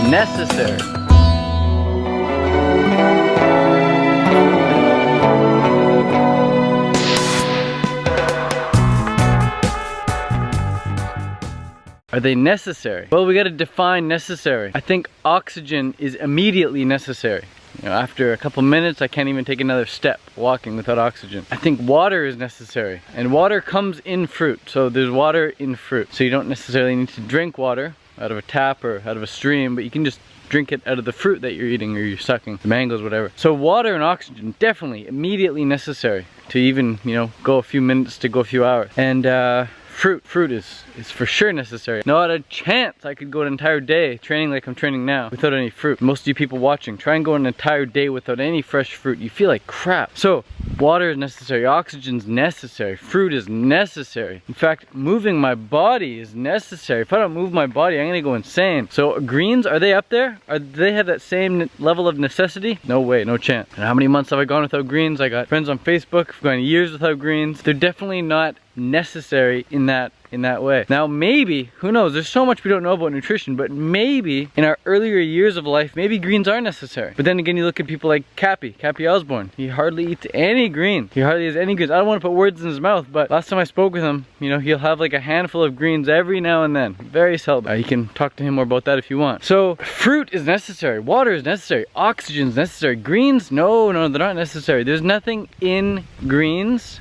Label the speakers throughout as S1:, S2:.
S1: necessary. Are they necessary? Well, we gotta define necessary. I think oxygen is immediately necessary. You know, after a couple minutes, I can't even take another step walking without oxygen. I think water is necessary, and water comes in fruit. So there's water in fruit. So you don't necessarily need to drink water out of a tap or out of a stream, but you can just drink it out of the fruit that you're eating or you're sucking, the mangoes, whatever. So water and oxygen, definitely immediately necessary to even, you know, go a few minutes to go a few hours. And fruit is for sure necessary. Not a chance I could go an entire day training like I'm training now without any fruit. Most of you people watching, try and go an entire day without any fresh fruit. You feel like crap. So water is necessary, oxygen's necessary, fruit is necessary. In fact, moving my body is necessary. If I don't move my body, I'm gonna go insane. So greens, are they up there? Do they have that same level of necessity? No way, no chance. And how many months have I gone without greens? I got friends on Facebook, I've gone years without greens. They're definitely not necessary in that way. Now maybe, who knows, there's so much we don't know about nutrition, but maybe in our earlier years of life, maybe greens are necessary. But then again, you look at people like Cappy Osborne. He hardly eats any green. He hardly has any greens. I don't want to put words in his mouth, but last time I spoke with him, you know, he'll have like a handful of greens every now and then. Very seldom. You can talk to him more about that if you want. So fruit is necessary, water is necessary, oxygen is necessary. Greens, no, they're not necessary. There's nothing in greens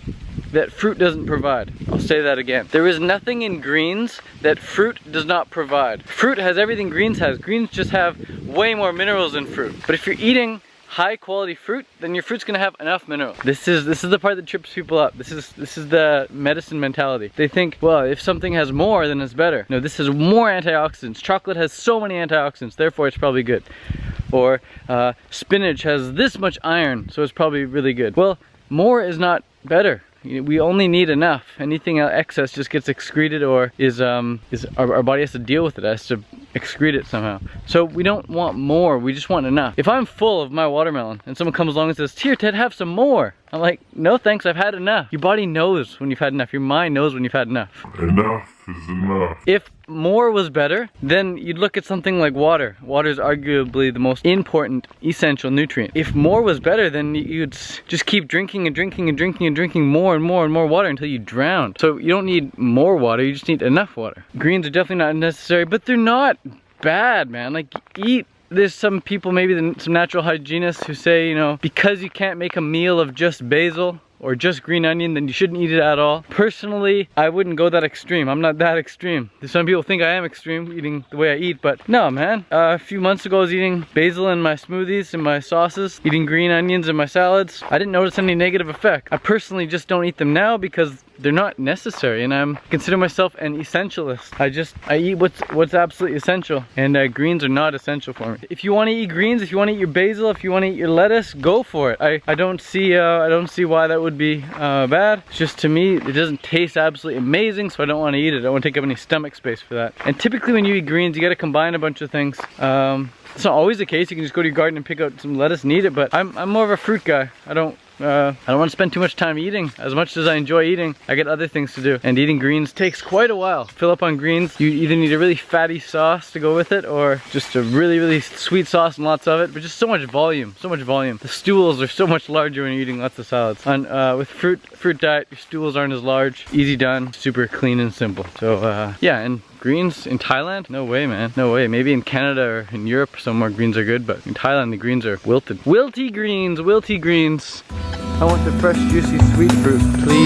S1: that fruit doesn't provide. I'll say that again. There is nothing in greens that fruit does not provide. Fruit has everything greens has. Greens just have way more minerals than fruit. But if you're eating high quality fruit, then your fruit's gonna have enough minerals. This is the part that trips people up. This is the medicine mentality. They think, well, if something has more, then it's better. No, this has more antioxidants. Chocolate has so many antioxidants, therefore it's probably good. Or spinach has this much iron, so it's probably really good. Well, more is not better. We only need enough. Anything excess just gets excreted, or our body has to deal with it, has to excrete it somehow. So we don't want more, we just want enough. If I'm full of my watermelon and someone comes along and says, "Here, Ted, have some more," I'm like, no thanks, I've had enough. Your body knows when you've had enough. Your mind knows when you've had enough. Enough is enough. If more was better, then you'd look at something like water. Water is arguably the most important essential nutrient. If more was better, then you'd just keep drinking and drinking and drinking and drinking more and more and more water until you drown. So you don't need more water, you just need enough water. Greens are definitely not necessary, but they're not bad, man. Like, eat. There's some people, maybe some natural hygienists, who say, you know, because you can't make a meal of just basil or just green onion, then you shouldn't eat it at all. Personally, I wouldn't go that extreme. I'm not that extreme. Some people think I am extreme eating the way I eat, but no, man. A few months ago I was eating basil in my smoothies and my sauces, eating green onions in my salads. I didn't notice any negative effect. I personally just don't eat them now because they're not necessary, and I consider myself an essentialist. I eat what's absolutely essential, and greens are not essential for me. If you want to eat greens, if you want to eat your basil, if you want to eat your lettuce, go for it. I don't see why that would be bad. It's just, to me, it doesn't taste absolutely amazing, so I don't want to eat it. I don't want to take up any stomach space for that. And typically when you eat greens, you got to combine a bunch of things. It's not always the case. You can just go to your garden and pick out some lettuce and eat it, but I'm more of a fruit guy. I don't want to spend too much time eating. As much as I enjoy eating, I get other things to do. And eating greens takes quite a while. Fill up on greens. You either need a really fatty sauce to go with it, or just a really, really sweet sauce and lots of it, but just so much volume, so much volume. The stools are so much larger when you're eating lots of salads. With fruit diet, your stools aren't as large. Easy done, super clean and simple. So yeah, and greens in Thailand? No way, man. No way. Maybe in Canada or in Europe somewhere greens are good, but in Thailand the greens are wilted. Wilty greens, wilty greens. I want the fresh, juicy, sweet fruit, please.